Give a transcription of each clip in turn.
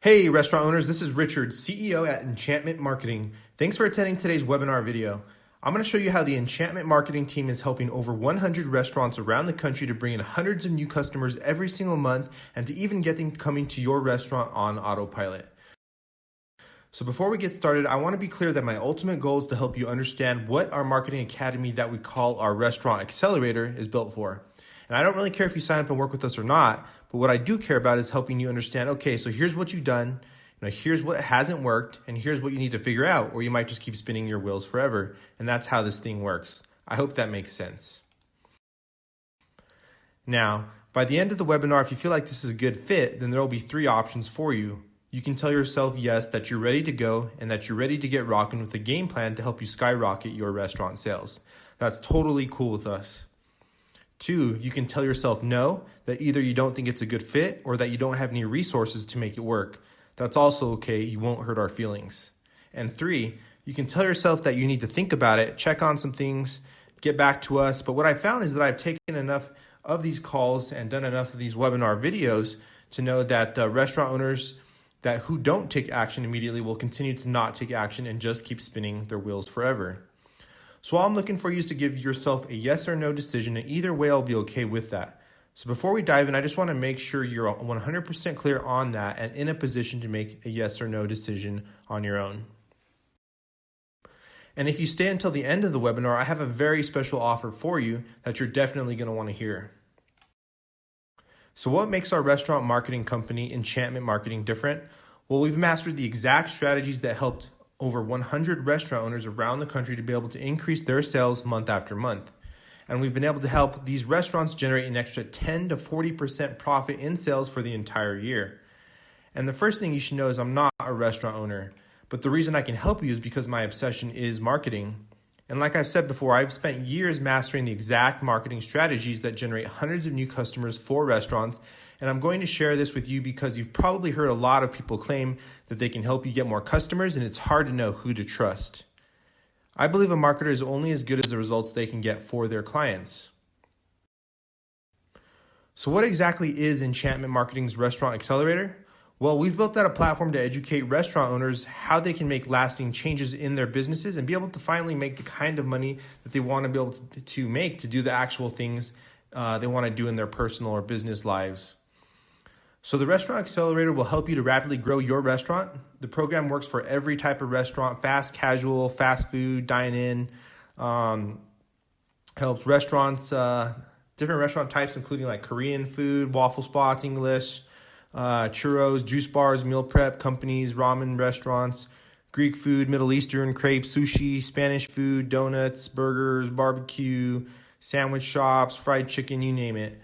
Hey restaurant owners, this is Richard, CEO at Enchantment Marketing. Thanks for attending today's webinar video. I'm going to show you how the Enchantment Marketing team is helping over 100 restaurants around the country to bring in hundreds of new customers every single month and to even get them coming to your restaurant on autopilot. So before we get started, I want to be clear that my ultimate goal is to help you understand what our marketing academy that we call our Restaurant Accelerator is built for. And I don't really care if you sign up and work with us or not, but what I do care about is helping you understand, okay, so here's what you've done, here's what hasn't worked, and here's what you need to figure out, or you might just keep spinning your wheels forever. And that's how this thing works. I hope that makes sense. Now, by the end of the webinar, if you feel like this is a good fit, then there will be 3 options for you. You can tell yourself yes, that you're ready to go, and that you're ready to get rocking with a game plan to help you skyrocket your restaurant sales. That's totally cool with us. 2, you can tell yourself no, that either you don't think it's a good fit or that you don't have any resources to make it work. That's also okay, you won't hurt our feelings. And 3, you can tell yourself that you need to think about it, check on some things, get back to us. But what I found is that I've taken enough of these calls and done enough of these webinar videos to know that restaurant owners who don't take action immediately will continue to not take action and just keep spinning their wheels forever. So all I'm looking for you is to give yourself a yes or no decision, and either way I'll be okay with that. So before we dive in, I just want to make sure you're 100% clear on that and in a position to make a yes or no decision on your own. And if you stay until the end of the webinar, I have a very special offer for you that you're definitely going to want to hear. So what makes our restaurant marketing company, Enchantment Marketing, different? Well, we've mastered the exact strategies that helped over 100 restaurant owners around the country to be able to increase their sales month after month. And we've been able to help these restaurants generate an extra 10 to 40% profit in sales for the entire year. And the first thing you should know is I'm not a restaurant owner, but the reason I can help you is because my obsession is marketing. And like I've said before, I've spent years mastering the exact marketing strategies that generate hundreds of new customers for restaurants. And I'm going to share this with you because you've probably heard a lot of people claim that they can help you get more customers, and it's hard to know who to trust. I believe a marketer is only as good as the results they can get for their clients. So what exactly is Enchantment Marketing's Restaurant Accelerator? Well, we've built out a platform to educate restaurant owners how they can make lasting changes in their businesses and be able to finally make the kind of money that they want to be able to make to do the actual things they want to do in their personal or business lives. So the Restaurant Accelerator will help you to rapidly grow your restaurant. The program works for every type of restaurant: fast casual, fast food, dine-in. Helps restaurants, different restaurant types, including like Korean food, waffle spots, English, churros, juice bars, meal prep companies, ramen restaurants, Greek food, Middle Eastern, crepes, sushi, Spanish food, donuts, burgers, barbecue, sandwich shops, fried chicken, you name it.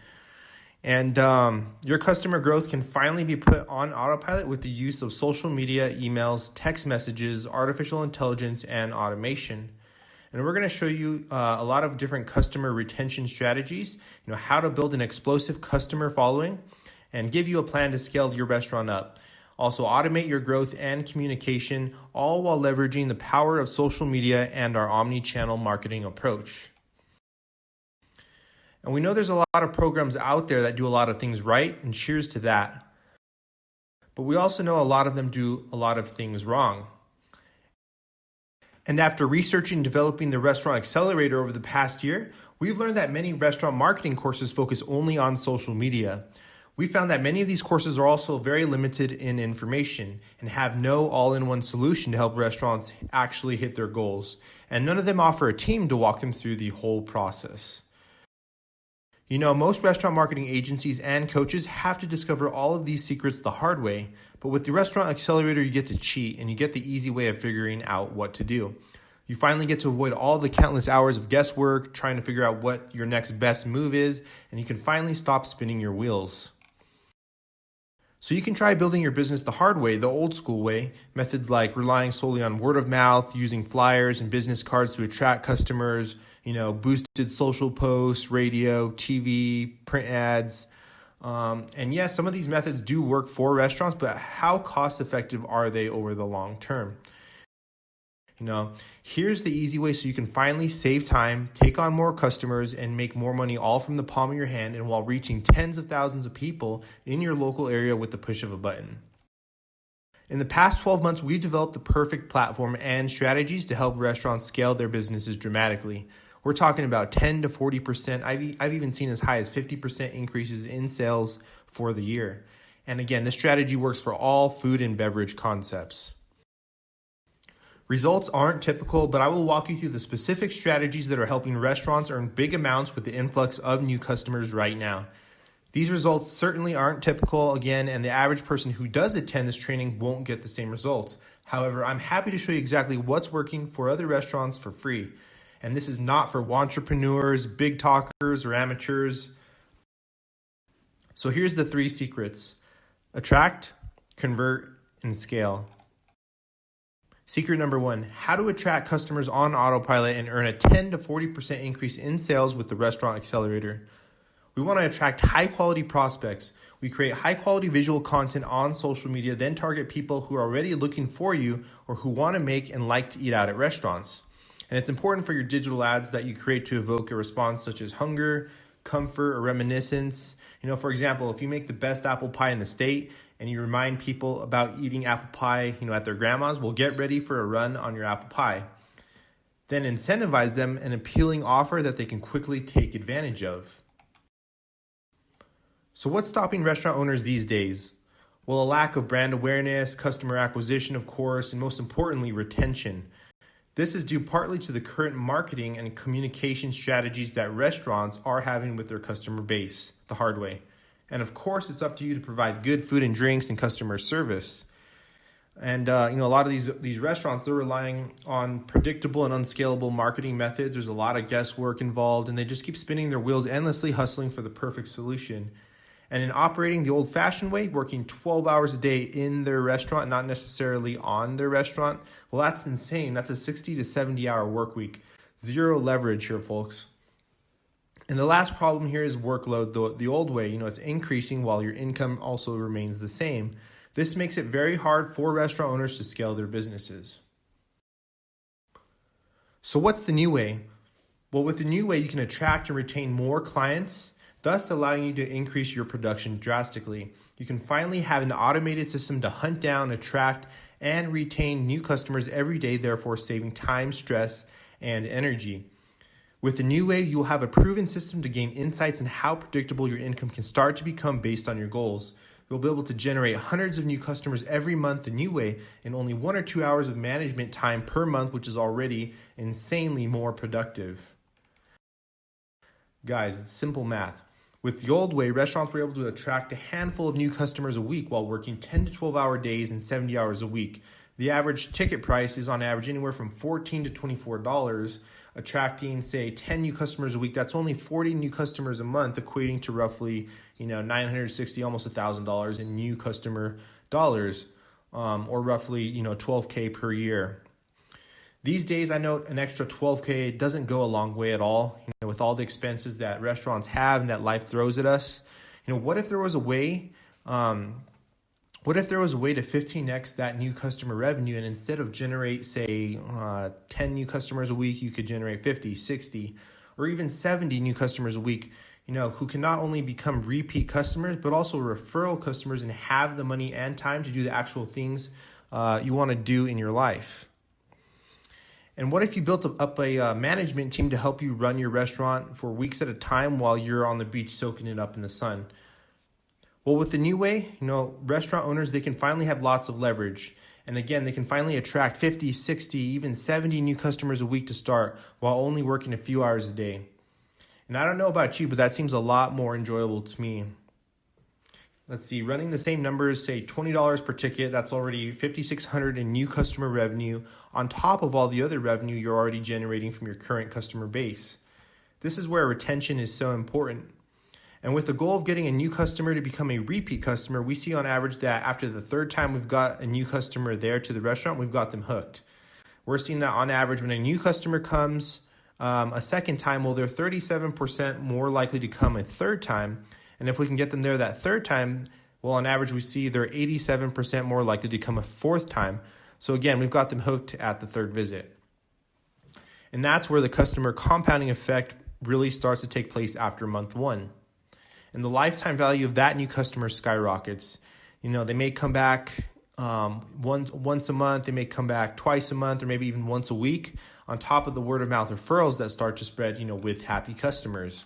And your customer growth can finally be put on autopilot with the use of social media, emails, text messages, artificial intelligence, and automation. And we're going to show you a lot of different customer retention strategies, how to build an explosive customer following, and give you a plan to scale your restaurant up. Also automate your growth and communication, all while leveraging the power of social media and our omni-channel marketing approach. And we know there's a lot of programs out there that do a lot of things right, and cheers to that. But we also know a lot of them do a lot of things wrong. And after researching and developing the Restaurant Accelerator over the past year, we've learned that many restaurant marketing courses focus only on social media. We found that many of these courses are also very limited in information and have no all-in-one solution to help restaurants actually hit their goals. And none of them offer a team to walk them through the whole process. Most restaurant marketing agencies and coaches have to discover all of these secrets the hard way, but with the Restaurant Accelerator, you get to cheat and you get the easy way of figuring out what to do. You finally get to avoid all the countless hours of guesswork, trying to figure out what your next best move is, and you can finally stop spinning your wheels. So you can try building your business the hard way, the old school way, methods like relying solely on word of mouth, using flyers and business cards to attract customers, boosted social posts, radio, TV, print ads. And yes, some of these methods do work for restaurants, but how cost effective are they over the long term? Here's the easy way so you can finally save time, take on more customers, and make more money all from the palm of your hand, and while reaching tens of thousands of people in your local area with the push of a button. In the past 12 months, we've developed the perfect platform and strategies to help restaurants scale their businesses dramatically. We're talking about 10 to 40%. I've even seen as high as 50% increases in sales for the year. And again, this strategy works for all food and beverage concepts. Results aren't typical, but I will walk you through the specific strategies that are helping restaurants earn big amounts with the influx of new customers right now. These results certainly aren't typical, again, and the average person who does attend this training won't get the same results. However, I'm happy to show you exactly what's working for other restaurants for free. And this is not for entrepreneurs, big talkers, or amateurs. So here's the 3 secrets: attract, convert, and scale. Secret number 1, how to attract customers on autopilot and earn a 10 to 40% increase in sales with the Restaurant Accelerator. We want to attract high quality prospects. We create high quality visual content on social media, then target people who are already looking for you or who want to make and like to eat out at restaurants. And it's important for your digital ads that you create to evoke a response such as hunger, comfort, or reminiscence. For example, if you make the best apple pie in the state and you remind people about eating apple pie, at their grandma's, well, get ready for a run on your apple pie. Then incentivize them an appealing offer that they can quickly take advantage of. So what's stopping restaurant owners these days? Well, a lack of brand awareness, customer acquisition, of course, and most importantly, retention. This is due partly to the current marketing and communication strategies that restaurants are having with their customer base, the hard way. And of course, it's up to you to provide good food and drinks and customer service. And a lot of these restaurants, they're relying on predictable and unscalable marketing methods. There's a lot of guesswork involved, and they just keep spinning their wheels endlessly, hustling for the perfect solution. And in operating the old-fashioned way, working 12 hours a day in their restaurant, not necessarily on their restaurant, well, that's insane. That's a 60 to 70-hour work week. Zero leverage here, folks. And the last problem here is workload. The old way, it's increasing while your income also remains the same. This makes it very hard for restaurant owners to scale their businesses. So what's the new way? Well, with the new way, you can attract and retain more clients, thus allowing you to increase your production drastically. You can finally have an automated system to hunt down, attract, and retain new customers every day, therefore saving time, stress, and energy. With the new way, you'll have a proven system to gain insights on how predictable your income can start to become based on your goals. You'll be able to generate hundreds of new customers every month the new way in only 1 or 2 hours of management time per month, which is already insanely more productive. Guys, it's simple math. With the old way, restaurants were able to attract a handful of new customers a week while working 10 to 12-hour days and 70 hours a week. The average ticket price is on average anywhere from $14 to $24. Attracting, say, 10 new customers a week, that's only 40 new customers a month, equating to roughly, $960, almost $1,000 in new customer dollars, or roughly, $12K per year. These days, I know an extra $12K doesn't go a long way at all. With all the expenses that restaurants have and that life throws at us, what if there was a way? What if there was a way to 15x that new customer revenue, and instead of generate, say, 10 new customers a week, you could generate 50, 60, or even 70 new customers a week, who can not only become repeat customers, but also referral customers and have the money and time to do the actual things you want to do in your life. And what if you built up a management team to help you run your restaurant for weeks at a time while you're on the beach soaking it up in the sun? Well, with the new way, restaurant owners, they can finally have lots of leverage. And again, they can finally attract 50, 60, even 70 new customers a week to start while only working a few hours a day. And I don't know about you, but that seems a lot more enjoyable to me. Let's see, running the same numbers, say $20 per ticket, that's already $5,600 in new customer revenue on top of all the other revenue you're already generating from your current customer base. This is where retention is so important. And with the goal of getting a new customer to become a repeat customer, we see on average that after the third time we've got a new customer there to the restaurant, we've got them hooked. We're seeing that on average when a new customer comes a second time, well, they're 37% more likely to come a third time. And if we can get them there that third time, well, on average, we see they're 87% more likely to come a fourth time. So again, we've got them hooked at the third visit. And that's where the customer compounding effect really starts to take place after month 1. And the lifetime value of that new customer skyrockets. They may come back once a month. They may come back twice a month or maybe even once a week, on top of the word of mouth referrals that start to spread, with happy customers.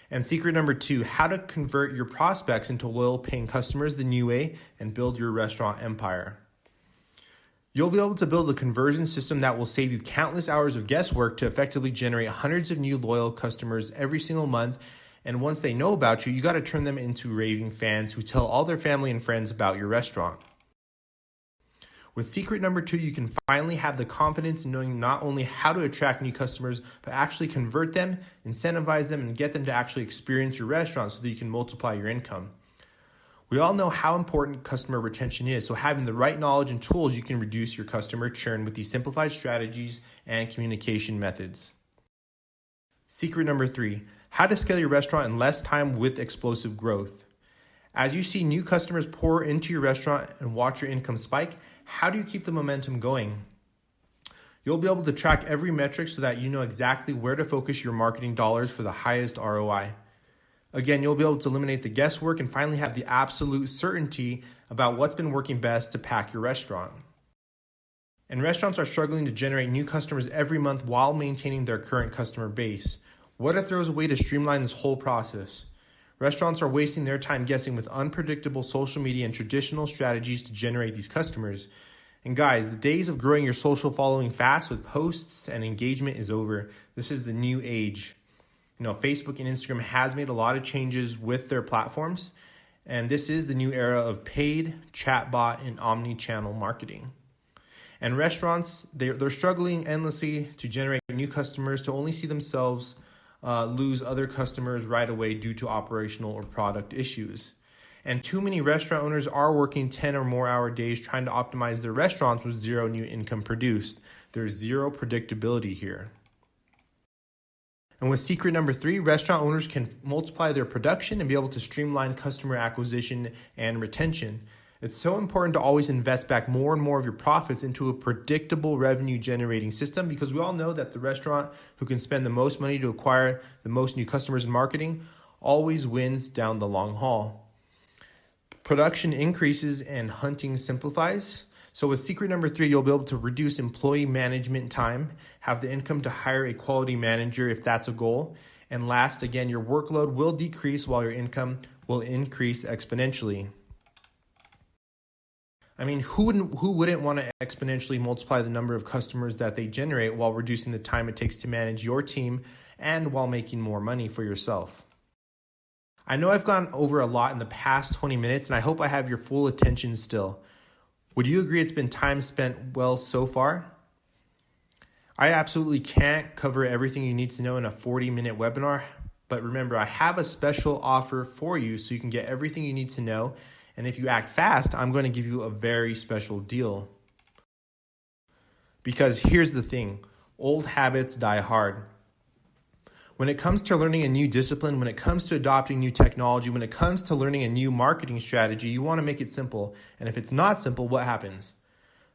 And secret number 2, how to convert your prospects into loyal paying customers the new way and build your restaurant empire. You'll be able to build a conversion system that will save you countless hours of guesswork to effectively generate hundreds of new loyal customers every single month. And once they know about you, you got to turn them into raving fans who tell all their family and friends about your restaurant. With secret number 2, you can finally have the confidence in knowing not only how to attract new customers, but actually convert them, incentivize them, and get them to actually experience your restaurant so that you can multiply your income. We all know how important customer retention is, so having the right knowledge and tools, you can reduce your customer churn with these simplified strategies and communication methods. Secret number 3, how to scale your restaurant in less time with explosive growth. As you see new customers pour into your restaurant and watch your income spike, how do you keep the momentum going? You'll be able to track every metric so that you know exactly where to focus your marketing dollars for the highest ROI. Again, you'll be able to eliminate the guesswork and finally have the absolute certainty about what's been working best to pack your restaurant. And restaurants are struggling to generate new customers every month while maintaining their current customer base. What if there was a way to streamline this whole process? Restaurants are wasting their time guessing with unpredictable social media and traditional strategies to generate these customers. And guys, the days of growing your social following fast with posts and engagement is over. This is the new age. Facebook and Instagram has made a lot of changes with their platforms, and this is the new era of paid, chatbot, and omni-channel marketing. And restaurants, they're struggling endlessly to generate new customers, to only see themselves lose other customers right away due to operational or product issues. And too many restaurant owners are working 10 or more hour days trying to optimize their restaurants with zero new income produced. There's zero predictability here. And with secret number 3, restaurant owners can multiply their production and be able to streamline customer acquisition and retention. It's so important to always invest back more and more of your profits into a predictable revenue generating system, because we all know that the restaurant who can spend the most money to acquire the most new customers in marketing always wins down the long haul. Production increases and hunting simplifies. So with secret number 3, you'll be able to reduce employee management time, have the income to hire a quality manager if that's a goal. And last, again, your workload will decrease while your income will increase exponentially. I mean, who wouldn't want to exponentially multiply the number of customers that they generate while reducing the time it takes to manage your team and while making more money for yourself? I know I've gone over a lot in the past 20 minutes, and I hope I have your full attention still. Would you agree it's been time spent well so far? I absolutely can't cover everything you need to know in a 40-minute webinar, but remember, I have a special offer for you so you can get everything you need to know. And if you act fast, I'm going to give you a very special deal. Because here's the thing, old habits die hard. When it comes to learning a new discipline, when it comes to adopting new technology, when it comes to learning a new marketing strategy, you want to make it simple. And if it's not simple, what happens?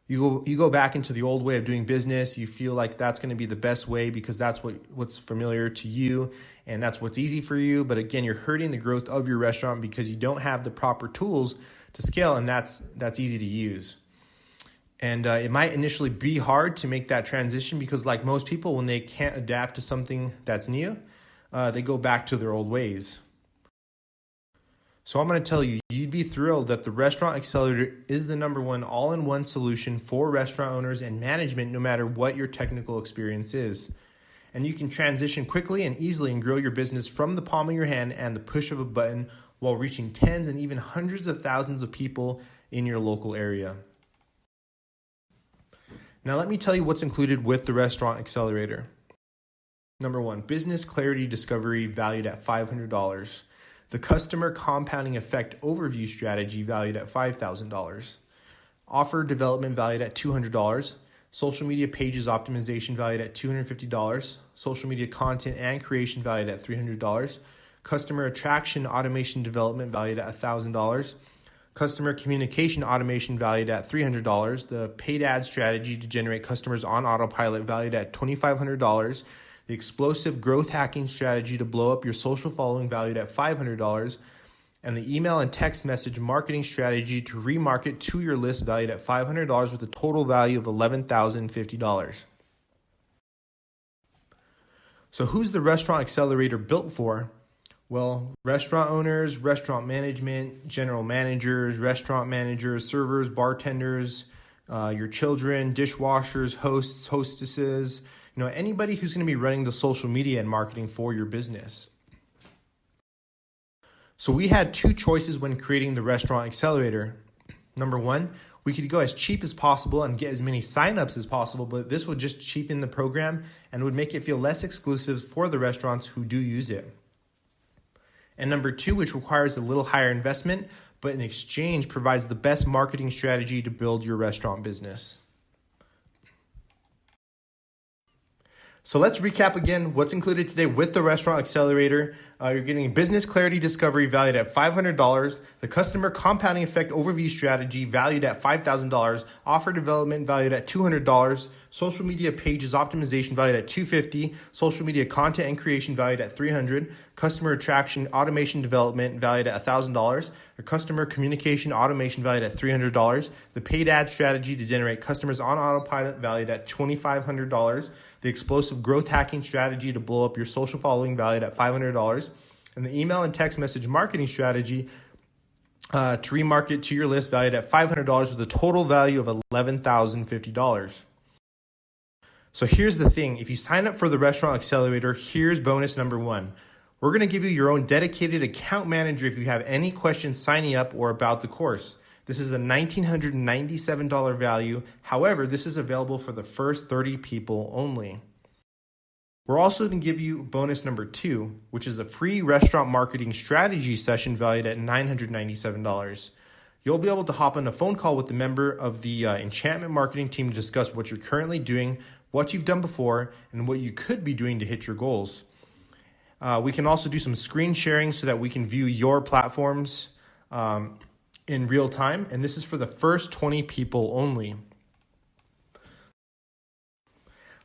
You go back into the old way of doing business. You feel like that's going to be the best way because that's what's familiar to you and that's what's easy for you. But again, you're hurting the growth of your restaurant because you don't have the proper tools to scale, and that's easy to use. And it might initially be hard to make that transition because, like most people, when they can't adapt to something that's new, they go back to their old ways. So I'm going to tell you, you'd be thrilled that the Restaurant Accelerator is the #1 all-in-one solution for restaurant owners and management, no matter what your technical experience is. And you can transition quickly and easily and grow your business from the palm of your hand and the push of a button while reaching tens and even hundreds of thousands of people in your local area. Now let me tell you what's included with the Restaurant Accelerator. #1, business clarity discovery valued at $500. The customer compounding effect overview strategy valued at $5,000. Offer development valued at $200. Social media pages optimization valued at $250. Social media content and creation valued at $300. Customer attraction automation development valued at $1,000. Customer communication automation valued at $300. The paid ad strategy to generate customers on autopilot valued at $2,500. The explosive growth hacking strategy to blow up your social following valued at $500. and the email and text message marketing strategy to remarket to your list valued at $500 with a total value of $11,050. So who's the Restaurant Accelerator built for? Well, restaurant owners, restaurant management, general managers, restaurant managers, servers, bartenders, your children, dishwashers, hosts, hostesses, anybody who's going to be running the social media and marketing for your business. So we had two choices when creating the Restaurant Accelerator. Number one, we could go as cheap as possible and get as many signups as possible, but this would just cheapen the program and would make it feel less exclusive for the restaurants who do use it. And number two, which requires a little higher investment, but in exchange provides the best marketing strategy to build your restaurant business. So let's recap again what's included today with the Restaurant Accelerator. You're getting business clarity discovery valued at $500, the customer compounding effect overview strategy valued at $5,000, offer development valued at $200, social media pages optimization valued at $250, social media content and creation valued at $300, customer attraction automation development valued at $1,000, or customer communication automation valued at $300, the paid ad strategy to generate customers on autopilot valued at $2,500, the explosive growth hacking strategy to blow up your social following valued at $500, and the email and text message marketing strategy to remarket to your list valued at $500 with a total value of $11,050. So here's the thing. If you sign up for the Restaurant Accelerator, here's bonus number one. We're going to give you your own dedicated account manager if you have any questions signing up or about the course. This is a $1,997 value. However, this is available for the first 30 people only. We're also going to give you bonus number two, which is a free restaurant marketing strategy session valued at $997. You'll be able to hop on a phone call with the member of the Enchantment marketing team to discuss what you're currently doing, what you've done before, and what you could be doing to hit your goals. We can also do some screen sharing so that we can view your platforms in real time, and this is for the first 20 people only.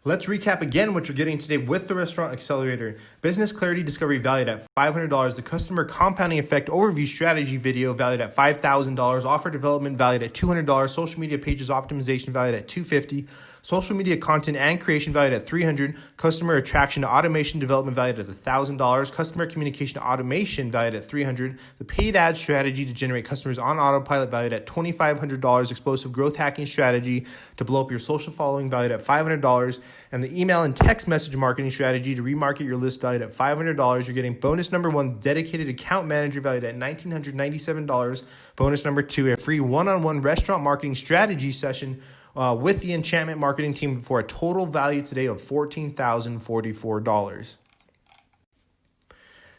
Let's recap again what you're getting today with the Restaurant Accelerator. Business clarity discovery valued at $500, the customer compounding effect overview strategy video valued at $5,000, offer development valued at $200, social media pages optimization valued at $250, social media content and creation valued at $300, customer attraction automation development valued at $1,000, customer communication automation valued at $300, the paid ad strategy to generate customers on autopilot valued at $2,500, explosive growth hacking strategy to blow up your social following valued at $500, and the email and text message marketing strategy to remarket your list valued at $500. You're getting bonus number one, dedicated account manager valued at $1,997. Bonus number two, a free one-on-one restaurant marketing strategy session with the Enchantment marketing team for a total value today of $14,044.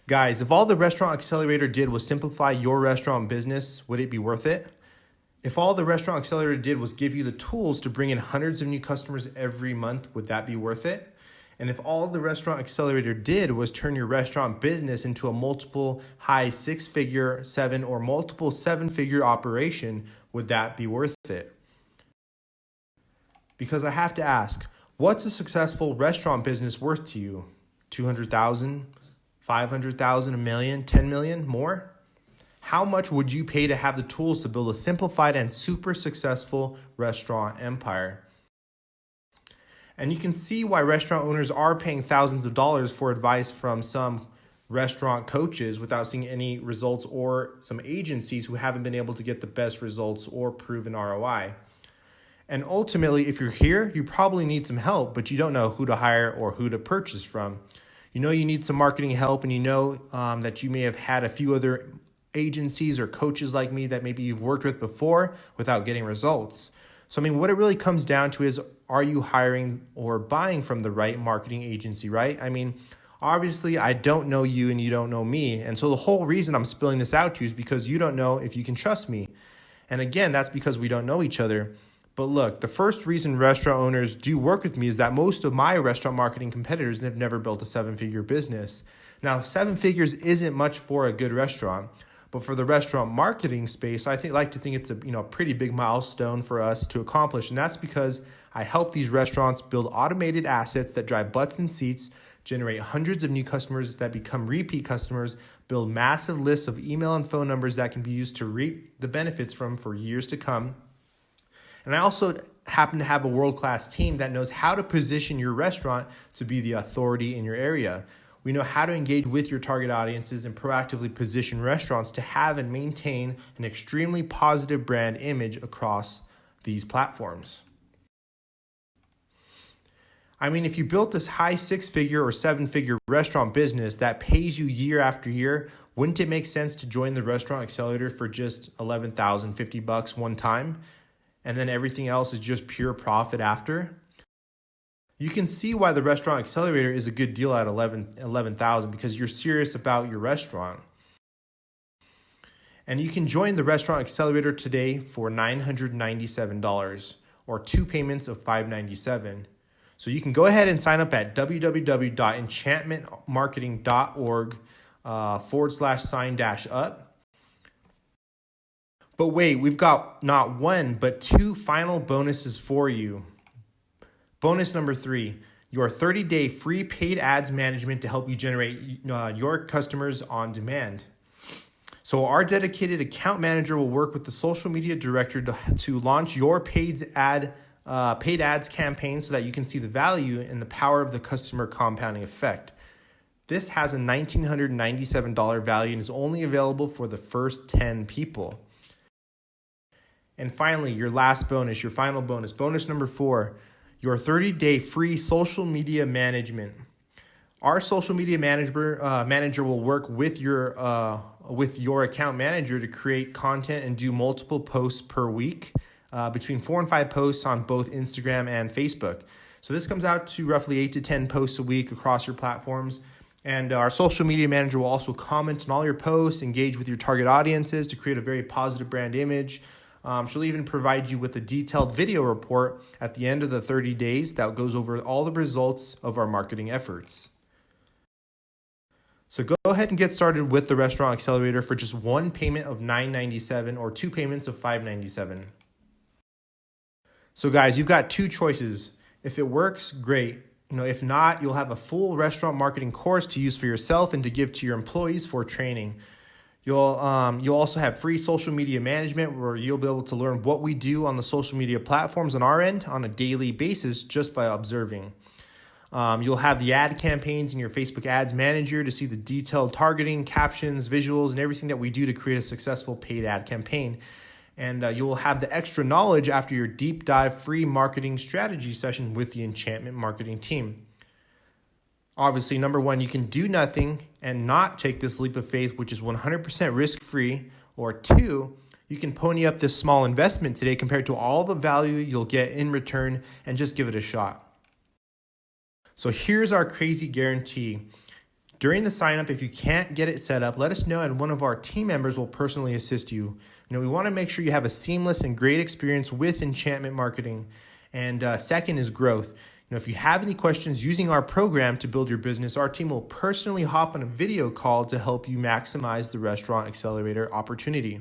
Guys, if all the Restaurant Accelerator did was simplify your restaurant business, would it be worth it? If all the Restaurant Accelerator did was give you the tools to bring in hundreds of new customers every month, would that be worth it? And if all the Restaurant Accelerator did was turn your restaurant business into a multiple high six-figure, seven, or multiple seven-figure operation, would that be worth it? Because I have to ask, what's a successful restaurant business worth to you? 200,000, 500,000, a million, 10 million, more? How much would you pay to have the tools to build a simplified and super successful restaurant empire? And you can see why restaurant owners are paying thousands of dollars for advice from some restaurant coaches without seeing any results, or some agencies who haven't been able to get the best results or proven ROI. And ultimately, if you're here, you probably need some help, but you don't know who to hire or who to purchase from. You know you need some marketing help, and you know that you may have had a few other agencies or coaches like me that maybe you've worked with before without getting results. So, what it really comes down to is, are you hiring or buying from the right marketing agency, right? Obviously, I don't know you and you don't know me. And so the whole reason I'm spilling this out to you is because you don't know if you can trust me. And again, that's because we don't know each other. But look, the first reason restaurant owners do work with me is that most of my restaurant marketing competitors have never built a seven-figure business. Now, 7 figures isn't much for a good restaurant. But for the restaurant marketing space, I like to think it's a pretty big milestone for us to accomplish. And that's because I help these restaurants build automated assets that drive butts and seats, generate hundreds of new customers that become repeat customers, build massive lists of email and phone numbers that can be used to reap the benefits from for years to come. And I also happen to have a world-class team that knows how to position your restaurant to be the authority in your area. We know how to engage with your target audiences and proactively position restaurants to have and maintain an extremely positive brand image across these platforms. I mean, if you built this high 6-figure or 7-figure restaurant business that pays you year after year, wouldn't it make sense to join the Restaurant Accelerator for just $11,050 one time? And then everything else is just pure profit after? You can see why the Restaurant Accelerator is a good deal at $11,000 because you're serious about your restaurant. And you can join the Restaurant Accelerator today for $997 or 2 payments of $597. So you can go ahead and sign up at www.enchantmentmarketing.org/sign-up. But wait, we've got not one, but 2 final bonuses for you. Bonus number 3, your 30-day free paid ads management to help you generate your customers on demand. So our dedicated account manager will work with the social media director to launch your paid ads campaign so that you can see the value and the power of the customer compounding effect. This has a $1,997 value and is only available for the first 10 people. And finally, your last bonus, your final bonus, bonus number 4, your 30-day free social media management. Our social media manager will work with your account manager to create content and do multiple posts per week, between 4 and 5 posts on both Instagram and Facebook. So this comes out to roughly 8 to 10 posts a week across your platforms. And our social media manager will also comment on all your posts, engage with your target audiences to create a very positive brand image. She'll even provide you with a detailed video report at the end of the 30 days that goes over all the results of our marketing efforts. So go ahead and get started with the Restaurant Accelerator for just 1 payment of $997 or 2 payments of $597. So guys, you've got 2 choices. If it works, great. If not, you'll have a full restaurant marketing course to use for yourself and to give to your employees for training. You'll also have free social media management where you'll be able to learn what we do on the social media platforms on our end on a daily basis just by observing. You'll have the ad campaigns in your Facebook Ads Manager to see the detailed targeting, captions, visuals, and everything that we do to create a successful paid ad campaign. And you will have the extra knowledge after your deep dive free marketing strategy session with the Enchantment marketing team. Obviously, number 1, you can do nothing and not take this leap of faith, which is 100% risk-free. Or 2, you can pony up this small investment today compared to all the value you'll get in return and just give it a shot. So here's our crazy guarantee. During the sign-up, if you can't get it set up, let us know and one of our team members will personally assist you. We want to make sure you have a seamless and great experience with Enchantment Marketing. And second is growth. If you have any questions using our program to build your business, our team will personally hop on a video call to help you maximize the Restaurant Accelerator opportunity.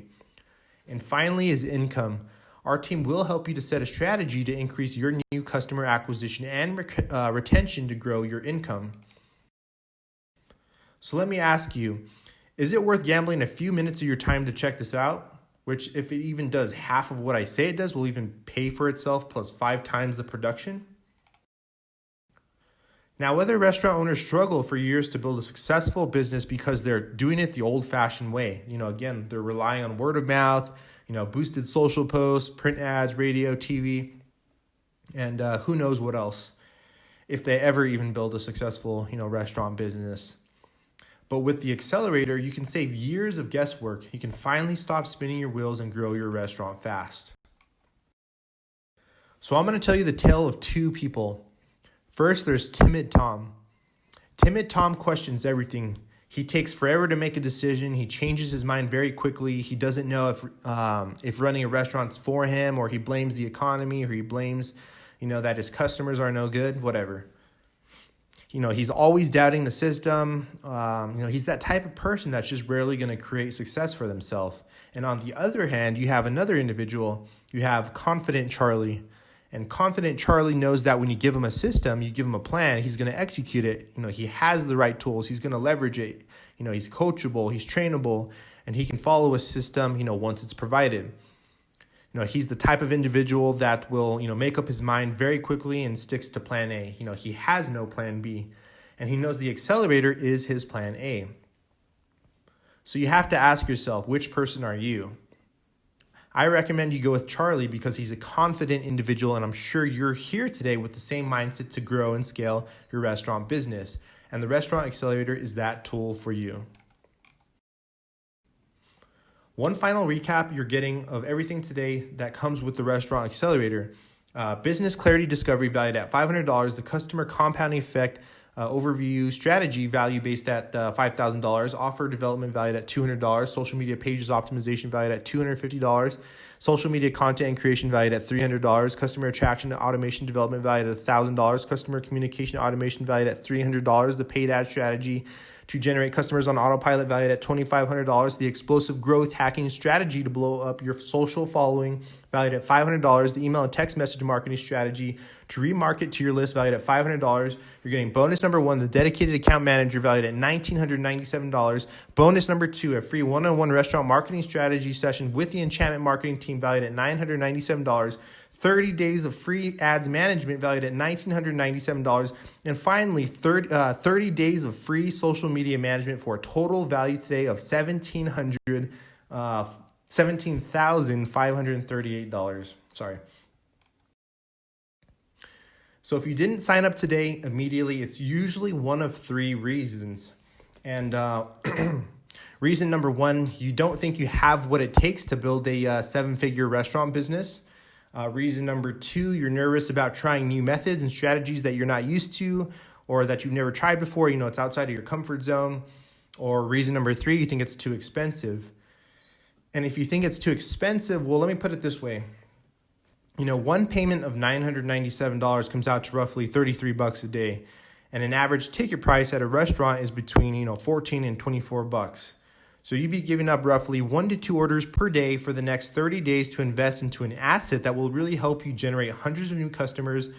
And finally is income. Our team will help you to set a strategy to increase your new customer acquisition and retention to grow your income. So let me ask you, is it worth gambling a few minutes of your time to check this out? Which, if it even does half of what I say it does, will even pay for itself plus 5 times the production? Now, whether restaurant owners struggle for years to build a successful business because they're doing it the old-fashioned way, again, they're relying on word of mouth, boosted social posts, print ads, radio, TV, and who knows what else, if they ever even build a successful, restaurant business. But with the Accelerator, you can save years of guesswork. You can finally stop spinning your wheels and grow your restaurant fast. So I'm going to tell you the tale of 2 people. First, there's Timid Tom. Timid Tom questions everything. He takes forever to make a decision. He changes his mind very quickly. He doesn't know if running a restaurant's for him, or he blames the economy, or he blames, that his customers are no good, whatever. He's always doubting the system. He's that type of person that's just rarely going to create success for themselves. And on the other hand, you have another individual. You have Confident Charlie. And confident Charlie knows that when you give him a system, you give him a plan, he's going to execute it. He has the right tools. He's going to leverage it. He's coachable, he's trainable, and he can follow a system, once it's provided. He's the type of individual that will, make up his mind very quickly and sticks to plan A. He has no plan B, and he knows the accelerator is his plan A. So you have to ask yourself, which person are you? I recommend you go with Charlie because he's a confident individual, and I'm sure you're here today with the same mindset to grow and scale your restaurant business. And the Restaurant Accelerator is that tool for you. One final recap you're getting of everything today that comes with the Restaurant Accelerator. Business clarity discovery valued at $500, the customer compounding effect overview strategy value based at $5,000, offer development valued at $200, social media pages optimization valued at $250, social media content and creation valued at $300, customer attraction and automation development valued at $1,000, customer communication automation valued at $300, the paid ad strategy to generate customers on autopilot valued at $2,500, the explosive growth hacking strategy to blow up your social following valued at $500, the email and text message marketing strategy to remarket to your list valued at $500. You're getting bonus number 1, the dedicated account manager valued at $1,997. Bonus number 2, a free one-on-one restaurant marketing strategy session with the enchantment marketing team valued at $997. 30 days of free ads management valued at $1,997. And finally, 30 days of free social media management for a total value today of $17,538. Sorry. So if you didn't sign up today immediately, it's usually one of 3 reasons. And reason number 1, you don't think you have what it takes to build a 7-figure restaurant business. Reason number 2, you're nervous about trying new methods and strategies that you're not used to or that you've never tried before. It's outside of your comfort zone. Or reason number 3, you think it's too expensive. And if you think it's too expensive, well, let me put it this way. One payment of $997 comes out to roughly $33 a day. And an average ticket price at a restaurant is between, $14 and $24. So you'd be giving up roughly 1 to 2 orders per day for the next 30 days to invest into an asset that will really help you generate hundreds of new customers,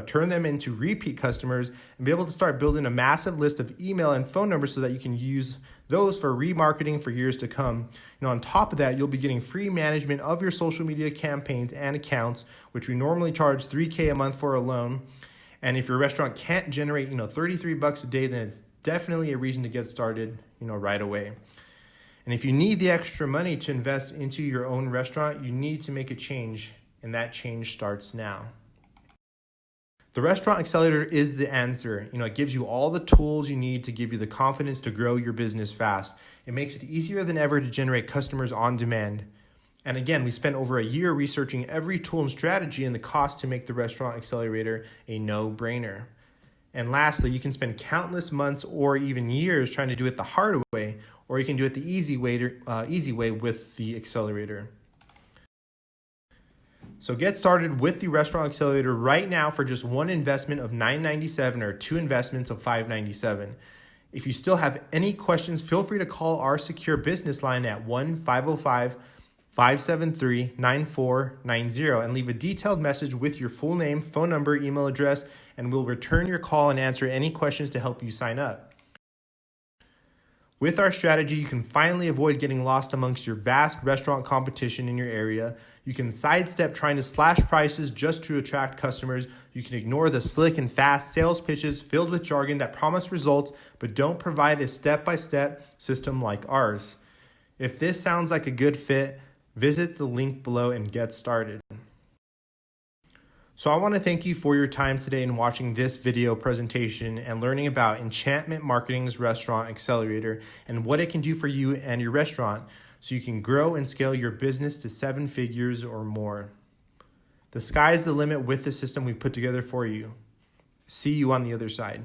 turn them into repeat customers, and be able to start building a massive list of email and phone numbers so that you can use those for remarketing for years to come. On top of that, you'll be getting free management of your social media campaigns and accounts, which we normally charge $3,000 a month for alone. And if your restaurant can't generate, $33 a day, then it's definitely a reason to get started, right away. And if you need the extra money to invest into your own restaurant, you need to make a change, and that change starts now. The Restaurant Accelerator is the answer. It gives you all the tools you need to give you the confidence to grow your business fast. It makes it easier than ever to generate customers on demand. And again, we spent over a year researching every tool and strategy and the cost to make the Restaurant Accelerator a no-brainer. And lastly, you can spend countless months or even years trying to do it the hard way, or you can do it the easy way with the accelerator. So get started with the Restaurant Accelerator right now for just one investment of $997 or 2 investments of $597. If you still have any questions, feel free to call our secure business line at 1-505-573-9490 and leave a detailed message with your full name, phone number, email address, and we'll return your call and answer any questions to help you sign up. With our strategy, you can finally avoid getting lost amongst your vast restaurant competition in your area. You can sidestep trying to slash prices just to attract customers. You can ignore the slick and fast sales pitches filled with jargon that promise results but don't provide a step-by-step system like ours. If this sounds like a good fit, visit the link below and get started. So I want to thank you for your time today in watching this video presentation and learning about Enchantment Marketing's Restaurant Accelerator and what it can do for you and your restaurant so you can grow and scale your business to 7 figures or more. The sky's the limit with the system we've put together for you. See you on the other side.